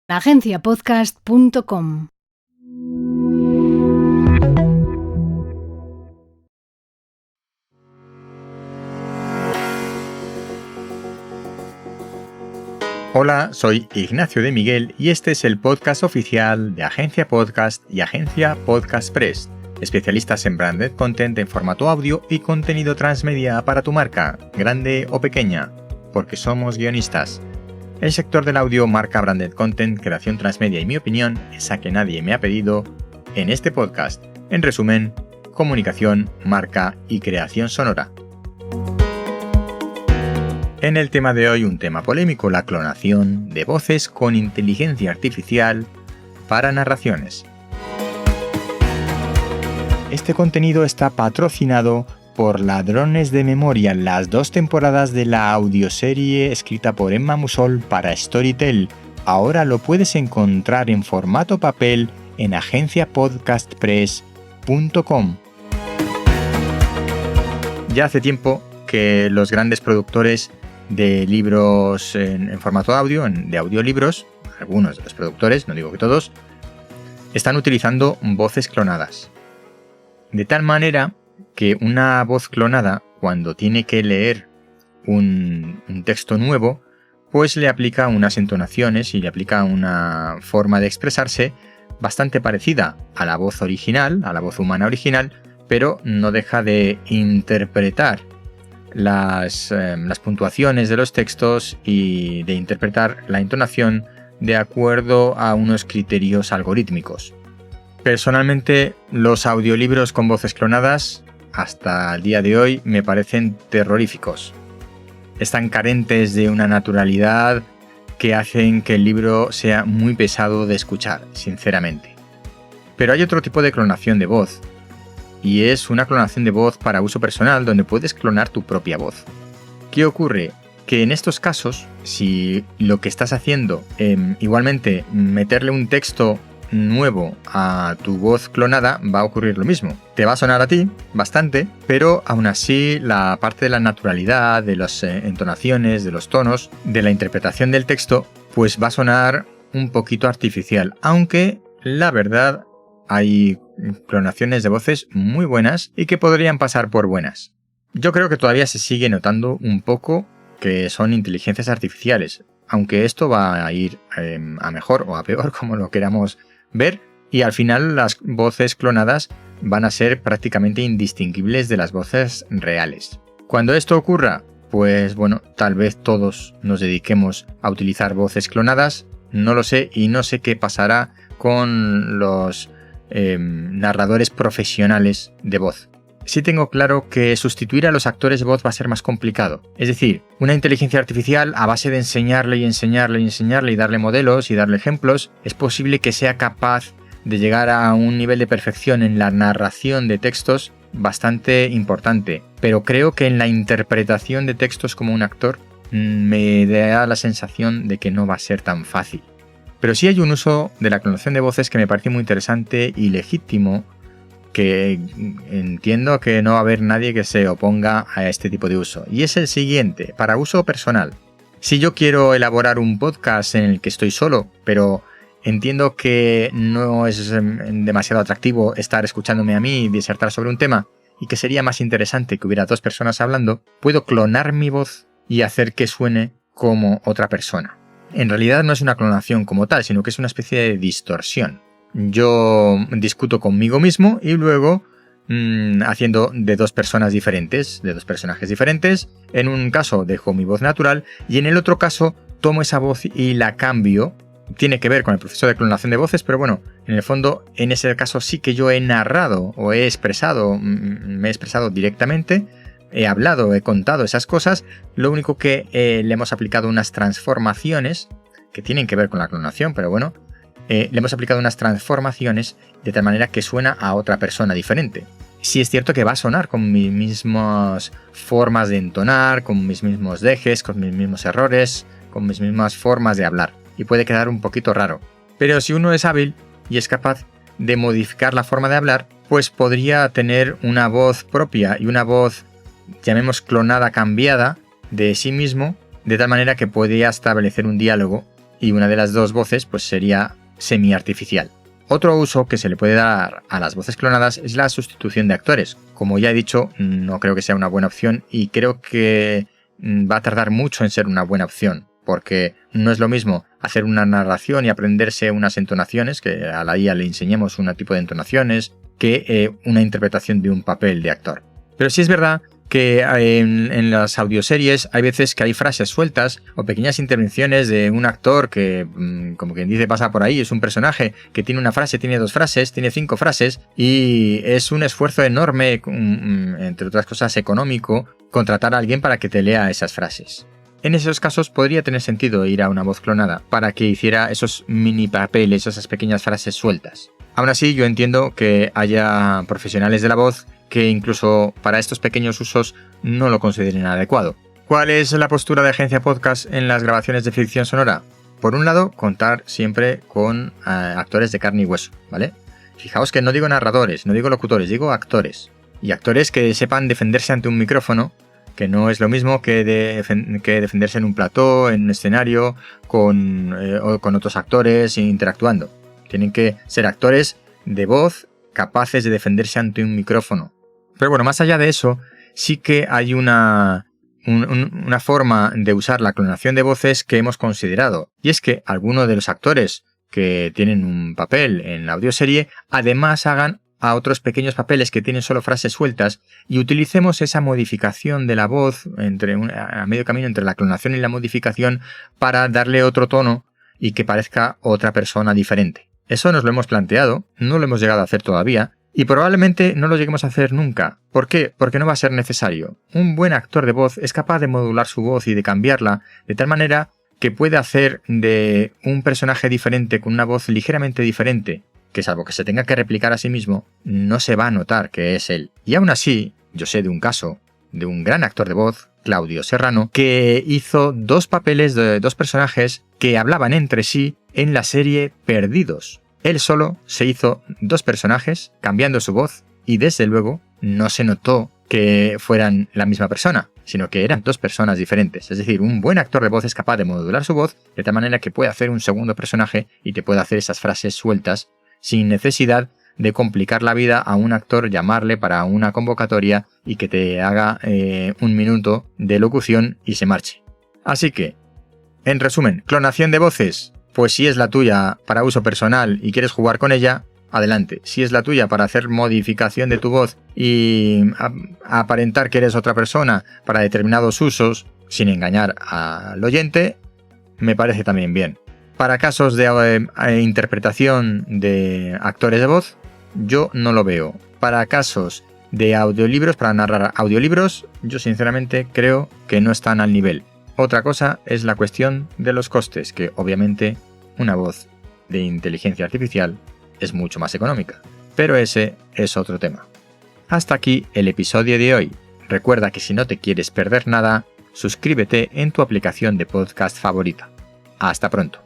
agenciapodcast.com. Hola, soy Ignacio de Miguel y este es el podcast oficial de Agencia Podcast y Agencia Podcast Press, especialistas en branded content en formato audio y contenido transmedia para tu marca, grande o pequeña, porque somos guionistas. El sector del audio marca branded content, creación transmedia y mi opinión, esa que nadie me ha pedido, en este podcast. En resumen, comunicación, marca y creación sonora. En el tema de hoy, un tema polémico, la clonación de voces con inteligencia artificial para narraciones. Este contenido está patrocinado por Ladrones de Memoria, las 2 temporadas de la audioserie escrita por Emma Musol para Storytel. Ahora lo puedes encontrar en formato papel en agenciapodcastpress.com. Ya hace tiempo que los grandes productores de libros en formato audio, de audiolibros, algunos de los productores, no digo que todos, están utilizando voces clonadas. De tal manera que una voz clonada, cuando tiene que leer un texto nuevo, pues le aplica unas entonaciones y le aplica una forma de expresarse bastante parecida a la voz original, a la voz humana original, pero no deja de interpretar las puntuaciones de los textos y de interpretar la entonación de acuerdo a unos criterios algorítmicos. Personalmente, los audiolibros con voces clonadas, hasta el día de hoy, me parecen terroríficos. Están carentes de una naturalidad que hacen que el libro sea muy pesado de escuchar, sinceramente. Pero hay otro tipo de clonación de voz, y es una clonación de voz para uso personal donde puedes clonar tu propia voz. ¿Qué ocurre? Que en estos casos, si lo que estás haciendo, igualmente meterle un texto nuevo a tu voz clonada, va a ocurrir lo mismo. Te va a sonar a ti bastante, pero aún así la parte de la naturalidad, de las entonaciones, de los tonos, de la interpretación del texto, pues va a sonar un poquito artificial, aunque la verdad hay clonaciones de voces muy buenas y que podrían pasar por buenas. Yo creo que todavía se sigue notando un poco que son inteligencias artificiales, aunque esto va a ir a mejor o a peor, como lo queramos ver, y al final las voces clonadas van a ser prácticamente indistinguibles de las voces reales. Cuando esto ocurra, pues bueno, tal vez todos nos dediquemos a utilizar voces clonadas, no lo sé, y no sé qué pasará con los narradores profesionales de voz. Sí tengo claro que sustituir a los actores de voz va a ser más complicado. Es decir, una inteligencia artificial, a base de enseñarle y darle modelos y darle ejemplos, es posible que sea capaz de llegar a un nivel de perfección en la narración de textos bastante importante. Pero creo que en la interpretación de textos como un actor me da la sensación de que no va a ser tan fácil. Pero sí hay un uso de la clonación de voces que me parece muy interesante y legítimo, que entiendo que no va a haber nadie que se oponga a este tipo de uso. Y es el siguiente, para uso personal. Si yo quiero elaborar un podcast en el que estoy solo, pero entiendo que no es demasiado atractivo estar escuchándome a mí disertar sobre un tema y que sería más interesante que hubiera 2 personas hablando, puedo clonar mi voz y hacer que suene como otra persona. En realidad no es una clonación como tal, sino que es una especie de distorsión. Yo discuto conmigo mismo y luego haciendo de 2 personas diferentes, de 2 personajes diferentes. En un caso dejo mi voz natural y en el otro caso tomo esa voz y la cambio. Tiene que ver con el proceso de clonación de voces, pero bueno, en el fondo en ese caso sí que yo he narrado o me he expresado directamente. He hablado, he contado esas cosas, lo único que le hemos aplicado unas transformaciones que tienen que ver con la clonación, pero bueno, le hemos aplicado unas transformaciones de tal manera que suena a otra persona diferente. Sí es cierto que va a sonar con mis mismas formas de entonar, con mis mismos dejes, con mis mismos errores, con mis mismas formas de hablar, y puede quedar un poquito raro. Pero si uno es hábil y es capaz de modificar la forma de hablar, pues podría tener una voz propia y una voz, llamemos clonada, cambiada de sí mismo, de tal manera que podría establecer un diálogo y una de las dos voces pues sería semi-artificial. Otro uso que se le puede dar a las voces clonadas es la sustitución de actores. Como ya he dicho, no creo que sea una buena opción y creo que va a tardar mucho en ser una buena opción, porque no es lo mismo hacer una narración y aprenderse unas entonaciones, que a la IA le enseñemos un tipo de entonaciones, que una interpretación de un papel de actor. Pero sí es verdad que en las audioseries hay veces que hay frases sueltas o pequeñas intervenciones de un actor que, como quien dice, pasa por ahí, es un personaje que tiene una frase, tiene 2 frases, tiene 5 frases y es un esfuerzo enorme, entre otras cosas económico, contratar a alguien para que te lea esas frases. En esos casos podría tener sentido ir a una voz clonada para que hiciera esos mini papeles, esas pequeñas frases sueltas. Aún así, yo entiendo que haya profesionales de la voz que incluso para estos pequeños usos no lo consideren adecuado. ¿Cuál es la postura de Agencia Podcast en las grabaciones de ficción sonora? Por un lado, contar siempre con actores de carne y hueso, ¿vale? Fijaos que no digo narradores, no digo locutores, digo actores. Y actores que sepan defenderse ante un micrófono, que no es lo mismo que defenderse en un plató, en un escenario, con otros actores interactuando. Tienen que ser actores de voz capaces de defenderse ante un micrófono. Pero bueno, más allá de eso, sí que hay una forma de usar la clonación de voces que hemos considerado. Y es que algunos de los actores que tienen un papel en la audioserie, además hagan a otros pequeños papeles que tienen solo frases sueltas y utilicemos esa modificación de la voz a medio camino entre la clonación y la modificación para darle otro tono y que parezca otra persona diferente. Eso nos lo hemos planteado, no lo hemos llegado a hacer todavía y probablemente no lo lleguemos a hacer nunca. ¿Por qué? Porque no va a ser necesario. Un buen actor de voz es capaz de modular su voz y de cambiarla de tal manera que puede hacer de un personaje diferente con una voz ligeramente diferente, que salvo que se tenga que replicar a sí mismo, no se va a notar que es él. Y aún así, yo sé de un caso de un gran actor de voz, Claudio Serrano, que hizo 2 papeles de 2 personajes que hablaban entre sí en la serie Perdidos. Él solo se hizo 2 personajes, cambiando su voz, y desde luego no se notó que fueran la misma persona, sino que eran 2 personas diferentes. Es decir, un buen actor de voz es capaz de modular su voz de tal manera que puede hacer un segundo personaje y te puede hacer esas frases sueltas sin necesidad de complicar la vida a un actor, llamarle para una convocatoria y que te haga 1 minuto de locución y se marche. Así que, en resumen, clonación de voces, pues si es la tuya para uso personal y quieres jugar con ella, adelante. Si es la tuya para hacer modificación de tu voz y aparentar que eres otra persona para determinados usos, sin engañar al oyente, me parece también bien. Para casos de interpretación de actores de voz, yo no lo veo. Para casos de audiolibros, para narrar audiolibros, yo sinceramente creo que no están al nivel. Otra cosa es la cuestión de los costes, que obviamente una voz de inteligencia artificial es mucho más económica. Pero ese es otro tema. Hasta aquí el episodio de hoy. Recuerda que si no te quieres perder nada, suscríbete en tu aplicación de podcast favorita. Hasta pronto.